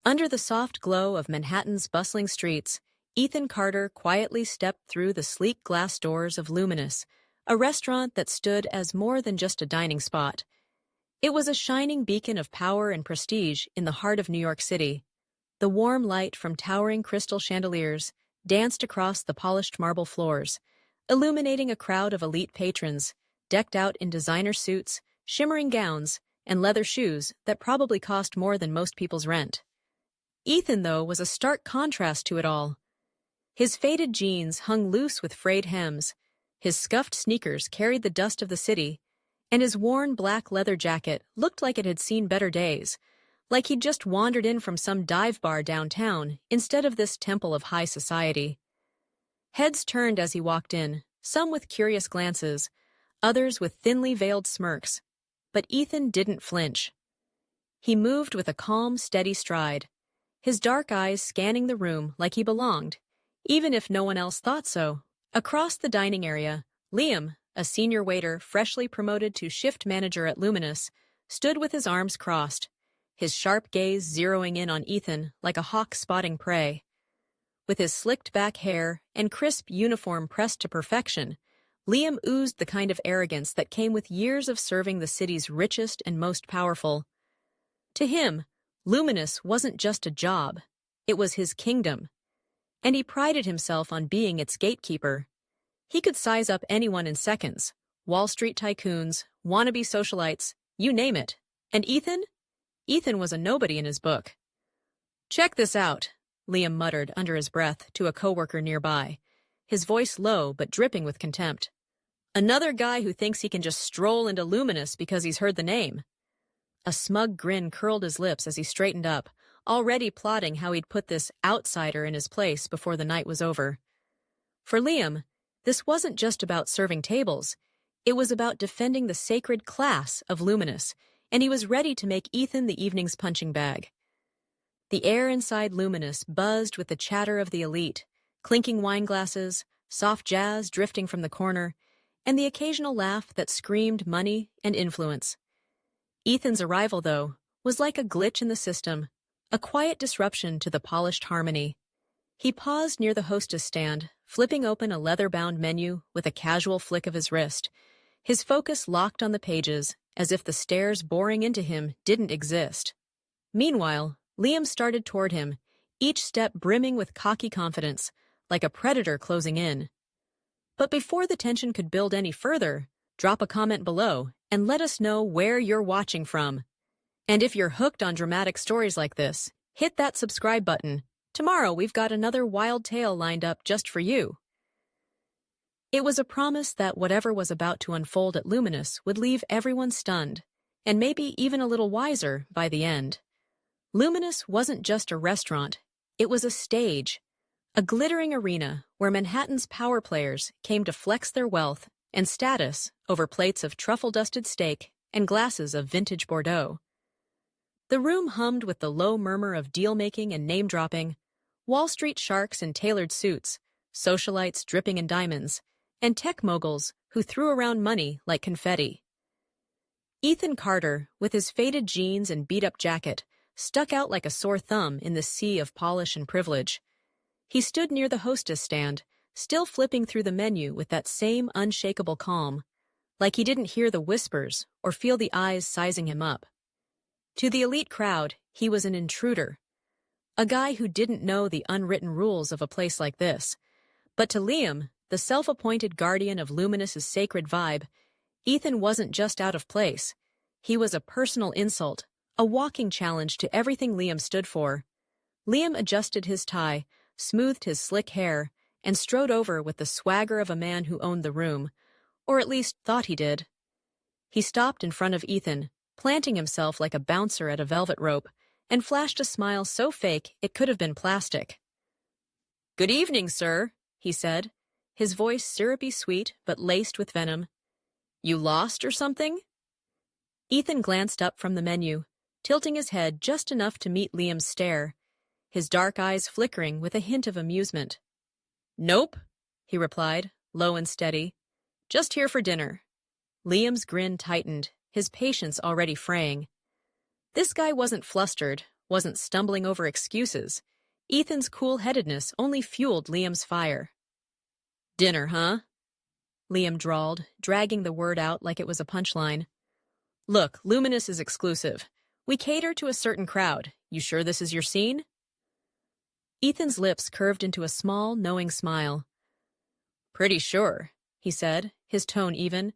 Under the soft glow of Manhattan's bustling streets, Ethan Carter quietly stepped through the sleek glass doors of Luminous, a restaurant that stood as more than just a dining spot. It was a shining beacon of power and prestige in the heart of New York City. The warm light from towering crystal chandeliers danced across the polished marble floors, illuminating a crowd of elite patrons, decked out in designer suits, shimmering gowns, and leather shoes that probably cost more than most people's rent. Ethan, though, was a stark contrast to it all. His faded jeans hung loose with frayed hems, his scuffed sneakers carried the dust of the city, and his worn black leather jacket looked like it had seen better days, like he'd just wandered in from some dive bar downtown instead of this temple of high society. Heads turned as he walked in, some with curious glances, others with thinly veiled smirks, but Ethan didn't flinch. He moved with a calm, steady stride, his dark eyes scanning the room like he belonged, even if no one else thought so. Across the dining area, Liam, a senior waiter freshly promoted to shift manager at Luminous, stood with his arms crossed, his sharp gaze zeroing in on Ethan like a hawk spotting prey. With his slicked-back hair and crisp uniform pressed to perfection, Liam oozed the kind of arrogance that came with years of serving the city's richest and most powerful. To him, Luminous wasn't just a job, it was his kingdom, and he prided himself on being its gatekeeper. He could size up anyone in seconds, Wall Street tycoons, wannabe socialites, you name it. And Ethan? Ethan was a nobody in his book. "Check this out," Liam muttered under his breath to a coworker nearby, his voice low but dripping with contempt. "Another guy who thinks he can just stroll into Luminous because he's heard the name." A smug grin curled his lips as he straightened up, already plotting how he'd put this outsider in his place before the night was over. For Liam, this wasn't just about serving tables. It was about defending the sacred class of Luminous, and he was ready to make Ethan the evening's punching bag. The air inside Luminous buzzed with the chatter of the elite, clinking wine glasses, soft jazz drifting from the corner, and the occasional laugh that screamed money and influence. Ethan's arrival, though, was like a glitch in the system, a quiet disruption to the polished harmony. He paused near the hostess stand, flipping open a leather-bound menu with a casual flick of his wrist, his focus locked on the pages, as if the stares boring into him didn't exist. Meanwhile, Liam started toward him, each step brimming with cocky confidence, like a predator closing in. But before the tension could build any further, drop a comment below and let us know where you're watching from. And if you're hooked on dramatic stories like this, hit that subscribe button. Tomorrow we've got another wild tale lined up just for you. It was a promise that whatever was about to unfold at Luminous would leave everyone stunned, and maybe even a little wiser by the end. Luminous wasn't just a restaurant, it was a stage, a glittering arena where Manhattan's power players came to flex their wealth and status over plates of truffle-dusted steak and glasses of vintage Bordeaux. The room hummed with the low murmur of deal-making and name-dropping, Wall Street sharks in tailored suits, socialites dripping in diamonds, and tech moguls who threw around money like confetti. Ethan Carter, with his faded jeans and beat-up jacket, stuck out like a sore thumb in the sea of polish and privilege. He stood near the hostess stand, still flipping through the menu with that same unshakable calm, like he didn't hear the whispers or feel the eyes sizing him up. To the elite crowd, he was an intruder, a guy who didn't know the unwritten rules of a place like this. But to Liam, the self-appointed guardian of Luminous's sacred vibe, Ethan wasn't just out of place. He was a personal insult, a walking challenge to everything Liam stood for. Liam adjusted his tie, smoothed his slick hair, and strode over with the swagger of a man who owned the room, or at least thought he did. He stopped in front of Ethan, planting himself like a bouncer at a velvet rope, and flashed a smile so fake it could have been plastic. "Good evening, sir," he said, his voice syrupy sweet but laced with venom. "You lost or something?" Ethan glanced up from the menu, tilting his head just enough to meet Liam's stare, his dark eyes flickering with a hint of amusement. "Nope," he replied, low and steady. "Just here for dinner." Liam's grin tightened, his patience already fraying. This guy wasn't flustered, wasn't stumbling over excuses. Ethan's cool-headedness only fueled Liam's fire. "Dinner, huh?" Liam drawled, dragging the word out like it was a punchline. "Look, Luminous is exclusive. We cater to a certain crowd. You sure this is your scene?" Ethan's lips curved into a small, knowing smile. "Pretty sure," he said, his tone even.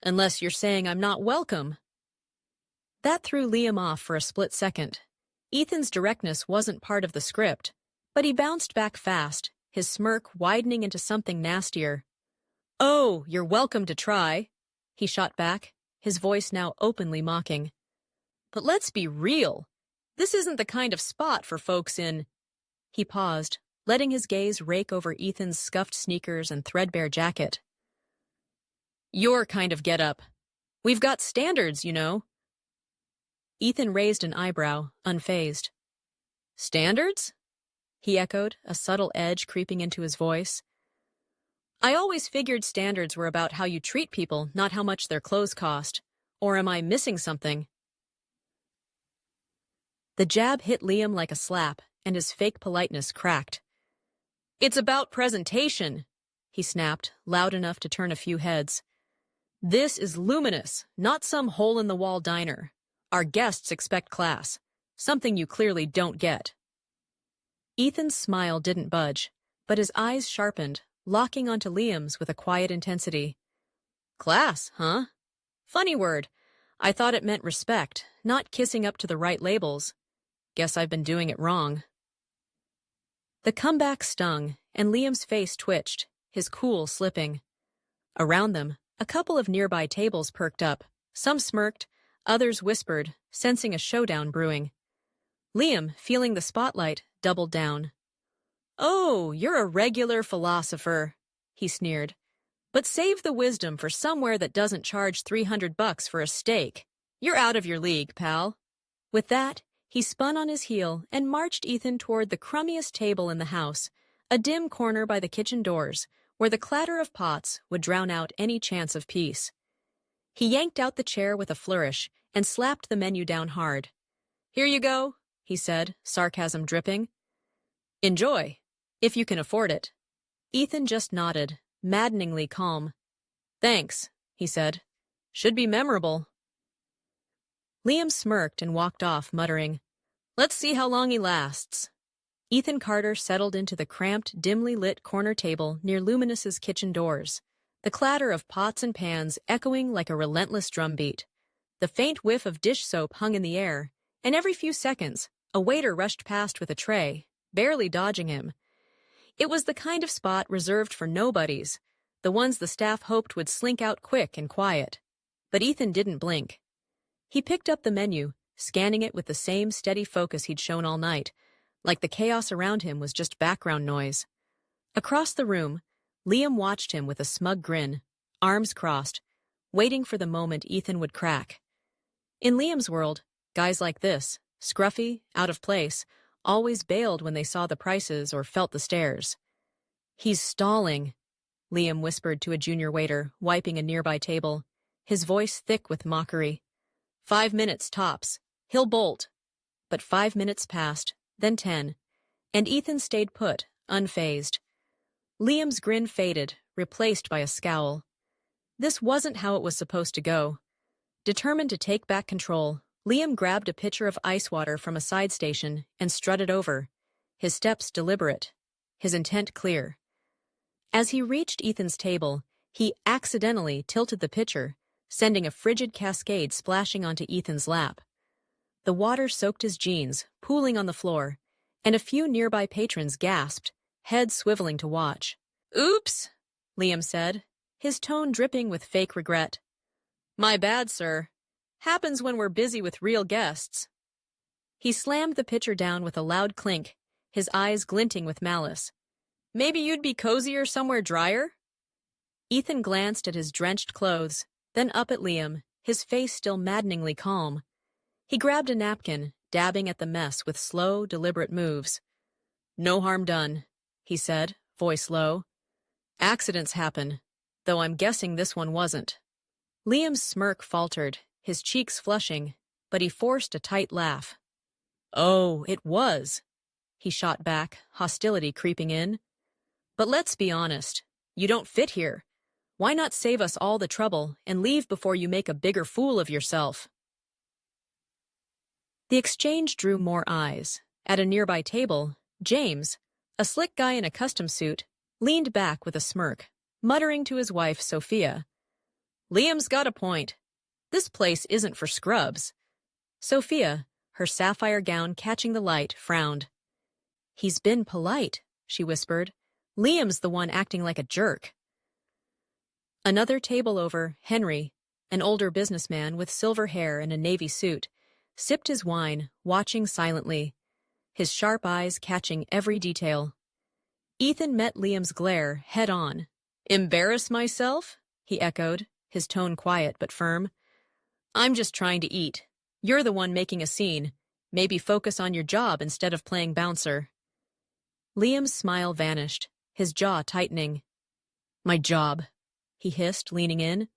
"Unless you're saying I'm not welcome." That threw Liam off for a split second. Ethan's directness wasn't part of the script, but he bounced back fast, his smirk widening into something nastier. "Oh, you're welcome to try," he shot back, his voice now openly mocking. "But let's be real. This isn't the kind of spot for folks in—" He paused, letting his gaze rake over Ethan's scuffed sneakers and threadbare jacket. "Your kind of get-up. We've got standards, you know." Ethan raised an eyebrow, unfazed. "Standards?" he echoed, a subtle edge creeping into his voice. "I always figured standards were about how you treat people, not how much their clothes cost. Or am I missing something?" The jab hit Liam like a slap, and his fake politeness cracked. "It's about presentation," he snapped, loud enough to turn a few heads. "This is Luminous, not some hole-in-the-wall diner. Our guests expect class, something you clearly don't get." Ethan's smile didn't budge, but his eyes sharpened, locking onto Liam's with a quiet intensity. "Class, huh? Funny word. I thought it meant respect, not kissing up to the right labels. Guess I've been doing it wrong." The comeback stung, and Liam's face twitched, his cool slipping. Around them, a couple of nearby tables perked up. Some smirked, others whispered, sensing a showdown brewing. Liam, feeling the spotlight, doubled down. "Oh, you're a regular philosopher," he sneered. "But save the wisdom for somewhere that doesn't charge $300 for a steak. You're out of your league, pal." With that, he spun on his heel and marched Ethan toward the crummiest table in the house, a dim corner by the kitchen doors, where the clatter of pots would drown out any chance of peace. He yanked out the chair with a flourish and slapped the menu down hard. "Here you go," he said, sarcasm dripping. "Enjoy, if you can afford it." Ethan just nodded, maddeningly calm. "Thanks," he said. "Should be memorable." Liam smirked and walked off, muttering, "Let's see how long he lasts." Ethan Carter settled into the cramped, dimly lit corner table near Luminous's kitchen doors, the clatter of pots and pans echoing like a relentless drumbeat. The faint whiff of dish soap hung in the air, and every few seconds, a waiter rushed past with a tray, barely dodging him. It was the kind of spot reserved for nobodies, the ones the staff hoped would slink out quick and quiet. But Ethan didn't blink. He picked up the menu, scanning it with the same steady focus he'd shown all night, like the chaos around him was just background noise. Across the room, Liam watched him with a smug grin, arms crossed, waiting for the moment Ethan would crack. In Liam's world, guys like this, scruffy, out of place, always bailed when they saw the prices or felt the stares. "He's stalling," Liam whispered to a junior waiter, wiping a nearby table, his voice thick with mockery. 5 minutes tops. He'll bolt." But 5 minutes passed, then 10, and Ethan stayed put, unfazed. Liam's grin faded, replaced by a scowl. This wasn't how it was supposed to go. Determined to take back control, Liam grabbed a pitcher of ice water from a side station and strutted over, his steps deliberate, his intent clear. As he reached Ethan's table, he accidentally tilted the pitcher, sending a frigid cascade splashing onto Ethan's lap. The water soaked his jeans, pooling on the floor, and a few nearby patrons gasped, heads swiveling to watch. "Oops," Liam said, his tone dripping with fake regret. "My bad, sir. Happens when we're busy with real guests." He slammed the pitcher down with a loud clink, his eyes glinting with malice. "Maybe you'd be cozier somewhere drier?" Ethan glanced at his drenched clothes, then up at Liam, his face still maddeningly calm. He grabbed a napkin, dabbing at the mess with slow, deliberate moves. "No harm done," he said, voice low. "Accidents happen, though I'm guessing this one wasn't." Liam's smirk faltered, his cheeks flushing, but he forced a tight laugh. Oh, it was, he shot back, hostility creeping in. But let's be honest. You don't fit here. Why not save us all the trouble and leave before you make a bigger fool of yourself? The exchange drew more eyes. At a nearby table, James, a slick guy in a custom suit, leaned back with a smirk, muttering to his wife, Sophia, "Liam's got a point. This place isn't for scrubs." Sophia, her sapphire gown catching the light, frowned. "He's been polite," she whispered. "Liam's the one acting like a jerk." Another table over, Henry, an older businessman with silver hair and a navy suit, sipped his wine, watching silently, his sharp eyes catching every detail. Ethan met Liam's glare head-on. "Embarrass myself?" he echoed, his tone quiet but firm. "I'm just trying to eat. You're the one making a scene. Maybe focus on your job instead of playing bouncer." Liam's smile vanished, his jaw tightening. "My job," he hissed, leaning in,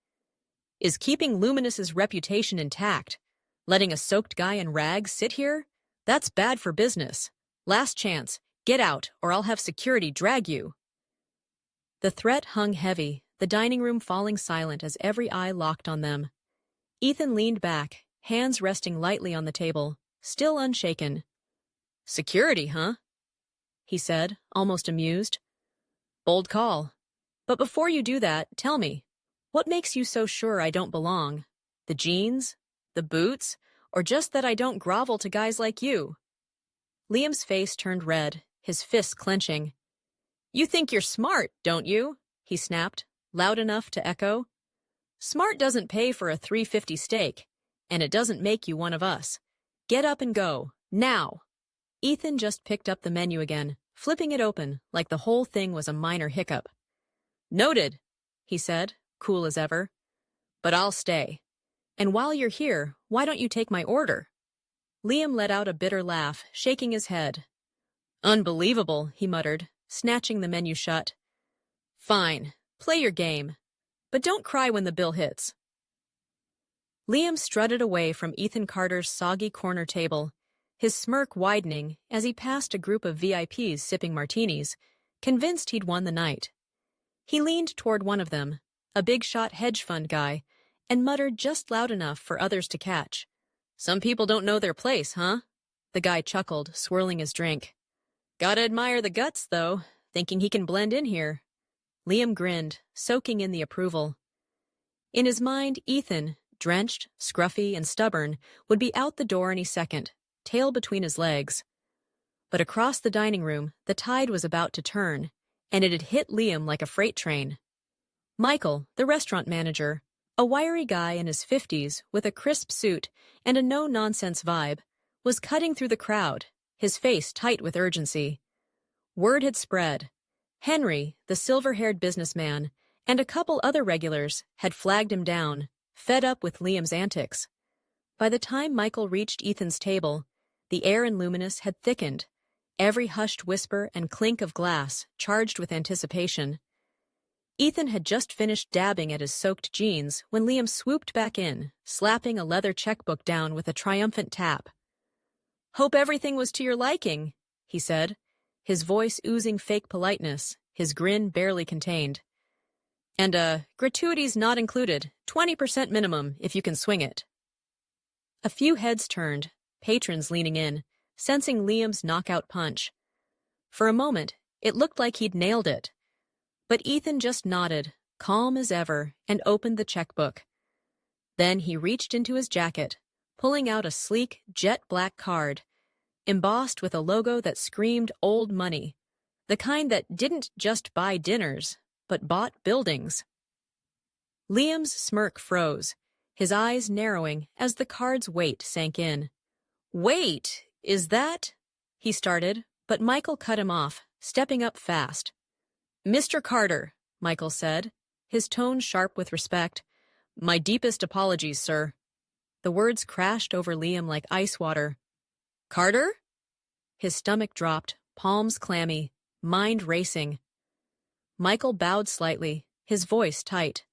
"is keeping Luminous's reputation intact. Letting a soaked guy in rags sit here? That's bad for business. Last chance. Get out, or I'll have security drag you." The threat hung heavy, the dining room falling silent as every eye locked on them. Ethan leaned back, hands resting lightly on the table, still unshaken. "Security, huh?" he said, almost amused. "Bold call. But before you do that, tell me, what makes you so sure I don't belong? The jeans? The boots? Or just that I don't grovel to guys like you?" Liam's face turned red, his fists clenching. "You think you're smart, don't you?" he snapped, loud enough to echo. "Smart doesn't pay for a $3.50 steak, and it doesn't make you one of us. Get up and go, now." Ethan just picked up the menu again, flipping it open like the whole thing was a minor hiccup. "Noted," he said, cool as ever. "But I'll stay. And while you're here, why don't you take my order?" Liam let out a bitter laugh, shaking his head. "Unbelievable," he muttered, snatching the menu shut. "Fine, play your game. But don't cry when the bill hits." Liam strutted away from Ethan Carter's soggy corner table, his smirk widening as he passed a group of VIPs sipping martinis, convinced he'd won the night. He leaned toward one of them, a big-shot hedge fund guy, and muttered just loud enough for others to catch. "Some people don't know their place, huh?" The guy chuckled, swirling his drink. "Gotta admire the guts, though, thinking he can blend in here." Liam grinned, soaking in the approval. In his mind, Ethan, drenched, scruffy, and stubborn, would be out the door any second, tail between his legs. But across the dining room, the tide was about to turn, and it had hit Liam like a freight train. Michael, the restaurant manager, a wiry guy in his 50s with a crisp suit and a no-nonsense vibe, was cutting through the crowd, his face tight with urgency. Word had spread. Henry, the silver-haired businessman, and a couple other regulars had flagged him down, fed up with Liam's antics. By the time Michael reached Ethan's table, the air in Luminous had thickened, every hushed whisper and clink of glass charged with anticipation. Ethan had just finished dabbing at his soaked jeans when Liam swooped back in, slapping a leather checkbook down with a triumphant tap. "Hope everything was to your liking," he said, his voice oozing fake politeness, his grin barely contained. "And, gratuities not included, 20% minimum if you can swing it." A few heads turned, patrons leaning in, sensing Liam's knockout punch. For a moment, it looked like he'd nailed it. But Ethan just nodded, calm as ever, and opened the checkbook. Then he reached into his jacket, pulling out a sleek, jet-black card, embossed with a logo that screamed old money, the kind that didn't just buy dinners, but bought buildings. Liam's smirk froze, his eyes narrowing as the card's weight sank in. "Wait, is that—" he started, but Michael cut him off, stepping up fast. "Mr. Carter," Michael said, his tone sharp with respect, "my deepest apologies, sir." The words crashed over Liam like ice water. "Carter?" His stomach dropped, palms clammy, mind racing. Michael bowed slightly, his voice tight.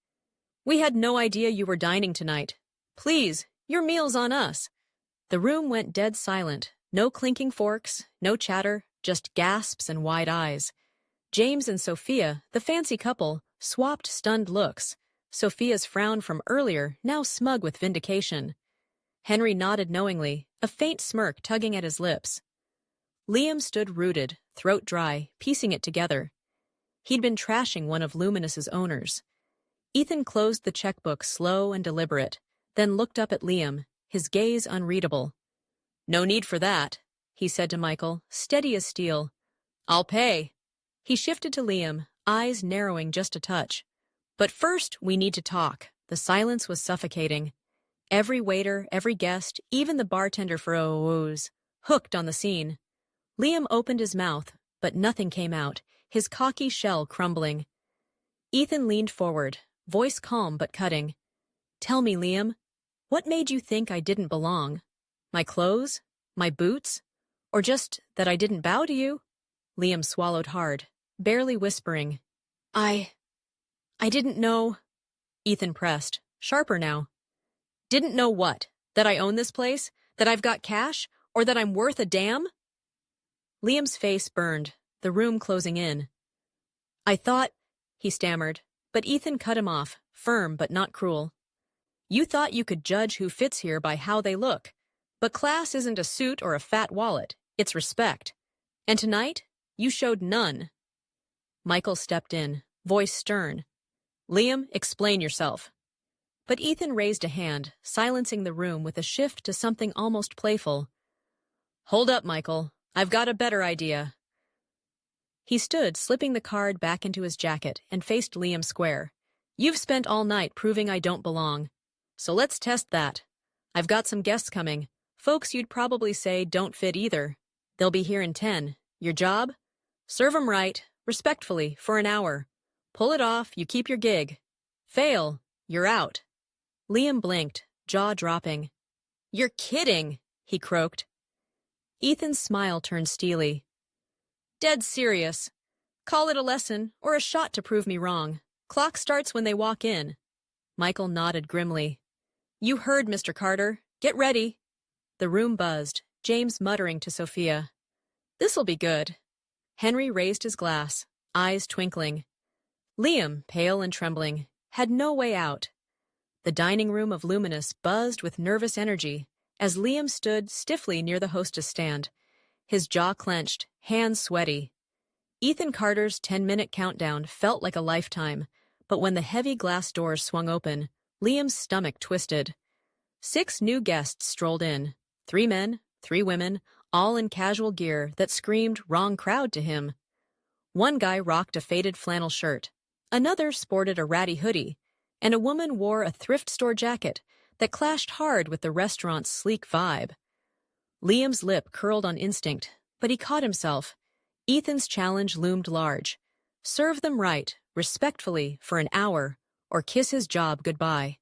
"We had no idea you were dining tonight. Please, your meal's on us." The room went dead silent, No clinking forks, no chatter, just gasps and wide eyes. James and Sophia, the fancy couple, swapped stunned looks, Sophia's frown from earlier now smug with vindication. Henry nodded knowingly, a faint smirk tugging at his lips. Liam stood rooted, throat dry, piecing it together. He'd been trashing one of Luminous's owners. Ethan closed the checkbook slow and deliberate, then looked up at Liam, his gaze unreadable. "No need for that," he said to Michael, steady as steel. "I'll pay." He shifted to Liam, eyes narrowing just a touch. "But first, we need to talk." The silence was suffocating. Every waiter, every guest, even the bartender for OOs, hooked on the scene. Liam opened his mouth, but nothing came out, his cocky shell crumbling. Ethan leaned forward, voice calm but cutting. "Tell me, Liam, what made you think I didn't belong? My clothes? My boots? Or just that I didn't bow to you?" Liam swallowed hard, barely whispering. I didn't know." Ethan pressed, sharper now. "Didn't know what? That I own this place? That I've got cash? Or that I'm worth a damn?" Liam's face burned, the room closing in. "I thought," he stammered, but Ethan cut him off, firm but not cruel. "You thought you could judge who fits here by how they look. But class isn't a suit or a fat wallet, it's respect. And tonight, you showed none." Michael stepped in, voice stern. "Liam, explain yourself." But Ethan raised a hand, silencing the room with a shift to something almost playful. "Hold up, Michael. I've got a better idea." He stood, slipping the card back into his jacket, and faced Liam square. "You've spent all night proving I don't belong. So let's test that. I've got some guests coming. Folks you'd probably say don't fit either. They'll be here in 10. Your job? Serve 'em right, respectfully, for an hour. Pull it off, you keep your gig. Fail, you're out." Liam blinked, jaw dropping. "You're kidding," he croaked. Ethan's smile turned steely. "Dead serious. Call it a lesson or a shot to prove me wrong. Clock starts when they walk in." Michael nodded grimly. "You heard, Mr. Carter. Get ready." The room buzzed, James muttering to Sophia. "This'll be good." Henry raised his glass, eyes twinkling. Liam, pale and trembling, had no way out. The dining room of Luminous buzzed with nervous energy as Liam stood stiffly near the hostess stand, his jaw clenched, hands sweaty. Ethan Carter's 10-minute countdown felt like a lifetime, but when the heavy glass doors swung open, Liam's stomach twisted. 6 new guests strolled in, 3 men, 3 women, all in casual gear that screamed wrong crowd to him. One guy rocked a faded flannel shirt, another sported a ratty hoodie, and a woman wore a thrift store jacket that clashed hard with the restaurant's sleek vibe. Liam's lip curled on instinct, but he caught himself. Ethan's challenge loomed large. Serve them right, respectfully, for an hour, or kiss his job goodbye.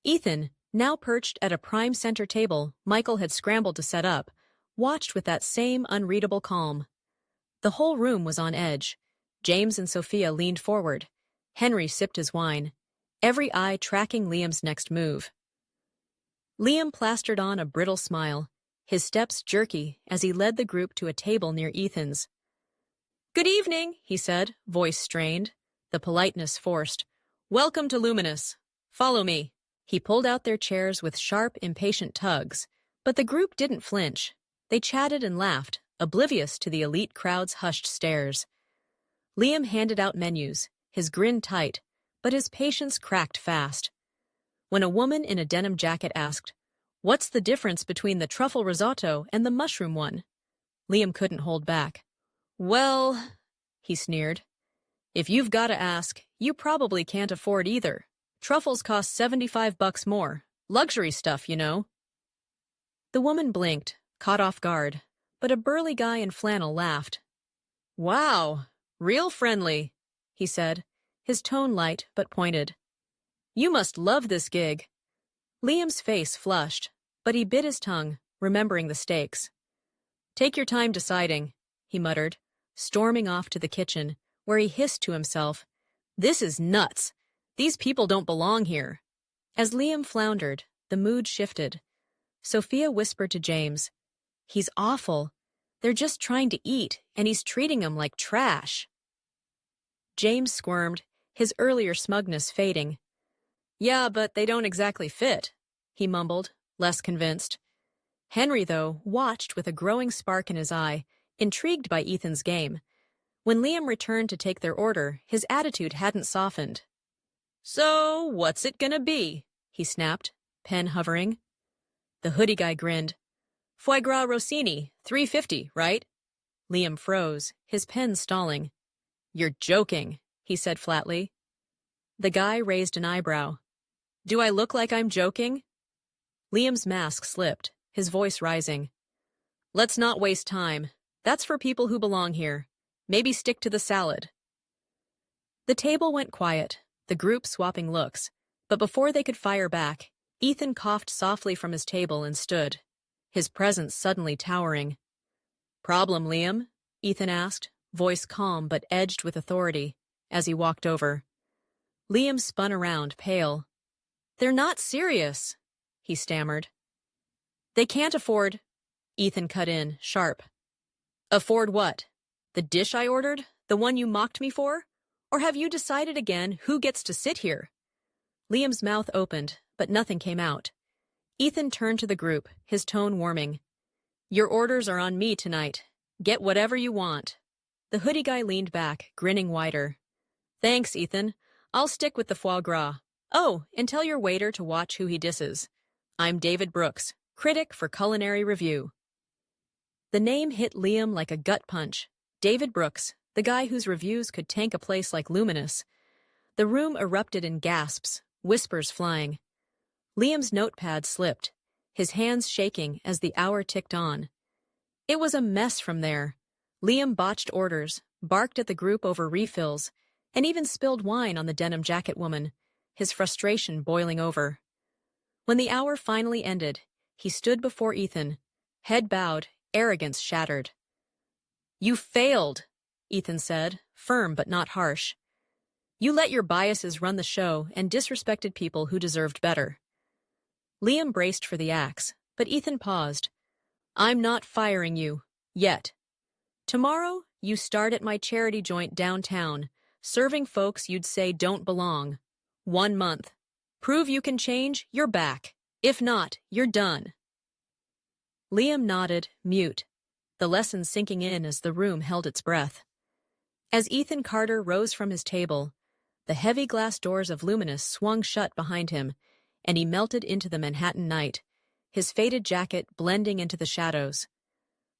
Ethan, now perched at a prime center table Michael had scrambled to set up, watched with that same unreadable calm. The whole room was on edge. James and Sophia leaned forward. Henry sipped his wine, every eye tracking Liam's next move. Liam plastered on a brittle smile, his steps jerky as he led the group to a table near Ethan's. "Good evening," he said, voice strained, the politeness forced. "Welcome to Luminous. Follow me." He pulled out their chairs with sharp, impatient tugs, but the group didn't flinch. They chatted and laughed, oblivious to the elite crowd's hushed stares. Liam handed out menus, his grin tight, but his patience cracked fast. When a woman in a denim jacket asked, "What's the difference between the truffle risotto and the mushroom one?" Liam couldn't hold back. "Well," he sneered, "if you've got to ask, you probably can't afford either. Truffles cost $75 more. Luxury stuff, you know." The woman blinked, caught off guard, but a burly guy in flannel laughed. "Wow, real friendly," he said, his tone light but pointed. "You must love this gig." Liam's face flushed, but he bit his tongue, remembering the stakes. "Take your time deciding," he muttered, storming off to the kitchen, where he hissed to himself, "This is nuts. These people don't belong here." As Liam floundered, the mood shifted. Sophia whispered to James, He's awful. They're just trying to eat, and he's treating them like trash. James squirmed, his earlier smugness fading. Yeah, but they don't exactly fit, he mumbled, less convinced. Henry, though, watched with a growing spark in his eye, intrigued by Ethan's game. When Liam returned to take their order, his attitude hadn't softened. So, what's it gonna be? He snapped, pen hovering. The hoodie guy grinned. Foie gras Rossini, $3.50, right? Liam froze, his pen stalling. You're joking, he said flatly. The guy raised an eyebrow. Do I look like I'm joking? Liam's mask slipped, his voice rising. Let's not waste time. That's for people who belong here. Maybe stick to the salad. The table went quiet, the group swapping looks, but before they could fire back, Ethan coughed softly from his table and stood, his presence suddenly towering. Problem, Liam? Ethan asked, voice calm but edged with authority, as he walked over. Liam spun around, pale. They're not serious, he stammered. They can't afford... Ethan cut in, sharp. Afford what? The dish I ordered? The one you mocked me for? Or have you decided again who gets to sit here? Liam's mouth opened, but nothing came out. Ethan turned to the group, his tone warming. Your orders are on me tonight. Get whatever you want. The hoodie guy leaned back, grinning wider. Thanks, Ethan. I'll stick with the foie gras. Oh, and tell your waiter to watch who he disses. I'm David Brooks, critic for Culinary Review. The name hit Liam like a gut punch. David Brooks, the guy whose reviews could tank a place like Luminous. The room erupted in gasps, whispers flying. Liam's notepad slipped, his hands shaking as the hour ticked on. It was a mess from there. Liam botched orders, barked at the group over refills, and even spilled wine on the denim jacket woman, his frustration boiling over. When the hour finally ended, he stood before Ethan, head bowed, arrogance shattered. You failed, Ethan said, firm but not harsh. You let your biases run the show and disrespected people who deserved better. Liam braced for the axe, but Ethan paused. I'm not firing you, yet. Tomorrow, you start at my charity joint downtown, serving folks you'd say don't belong. 1 month. Prove you can change, you're back. If not, you're done. Liam nodded, mute, the lesson sinking in as the room held its breath. As Ethan Carter rose from his table, the heavy glass doors of Luminous swung shut behind him, and he melted into the Manhattan night, his faded jacket blending into the shadows.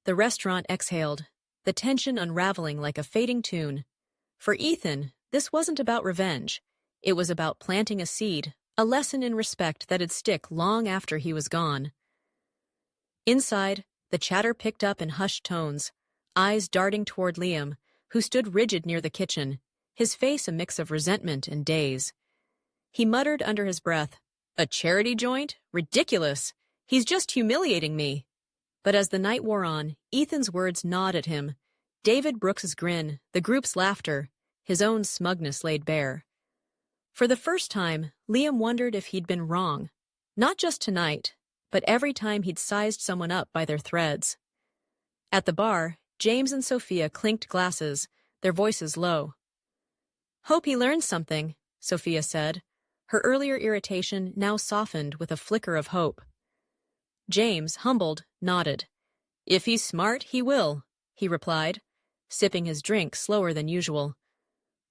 The restaurant exhaled, the tension unraveling like a fading tune. For Ethan, this wasn't about revenge. It was about planting a seed, a lesson in respect that'd stick long after he was gone. Inside, the chatter picked up in hushed tones, eyes darting toward Liam, who stood rigid near the kitchen, his face a mix of resentment and daze. He muttered under his breath, A charity joint? Ridiculous! He's just humiliating me. But as the night wore on, Ethan's words gnawed at him. David Brooks's grin, the group's laughter, his own smugness laid bare. For the first time, Liam wondered if he'd been wrong. Not just tonight, but every time he'd sized someone up by their threads. At the bar, James and Sophia clinked glasses, their voices low. Hope he learned something, Sophia said, her earlier irritation now softened with a flicker of hope. James, humbled, nodded. If he's smart, he will, he replied, sipping his drink slower than usual.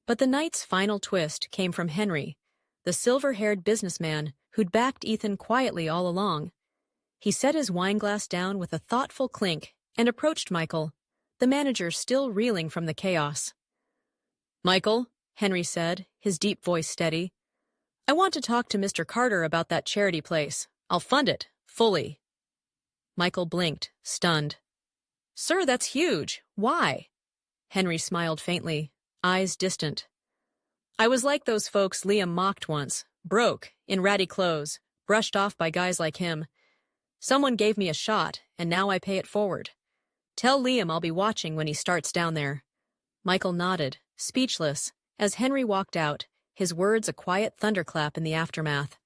But the night's final twist came from Henry, the silver-haired businessman who'd backed Ethan quietly all along. He set his wineglass down with a thoughtful clink and approached Michael, the manager still reeling from the chaos. Michael, Henry said, his deep voice steady, I want to talk to Mr. Carter about that charity place. I'll fund it, fully. Michael blinked, stunned. Sir, that's huge. Why? Henry smiled faintly, eyes distant. I was like those folks Liam mocked once, broke, in ratty clothes, brushed off by guys like him. Someone gave me a shot, and now I pay it forward. Tell Liam I'll be watching when he starts down there. Michael nodded, speechless, as Henry walked out, his words a quiet thunderclap in the aftermath.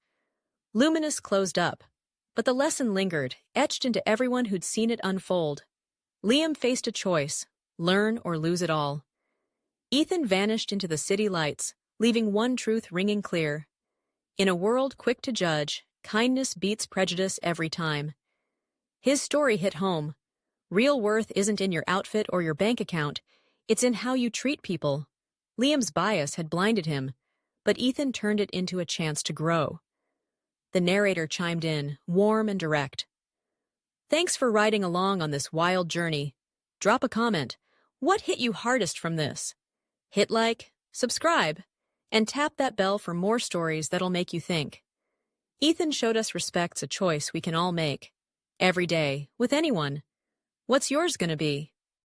Luminous closed up, But the lesson lingered, etched into everyone who'd seen it unfold. Liam faced a choice: learn or lose it all. Ethan vanished into the city lights, leaving one truth ringing clear. In a world quick to judge, kindness beats prejudice every time. His story hit home. Real worth isn't in your outfit or your bank account, it's in how you treat people. Liam's bias had blinded him, but Ethan turned it into a chance to grow. The narrator chimed in, warm and direct. Thanks for riding along on this wild journey. Drop a comment. What hit you hardest from this? Hit like, subscribe, and tap that bell for more stories that'll make you think. Ethan showed us respect's a choice we can all make. Every day, with anyone. What's yours gonna be?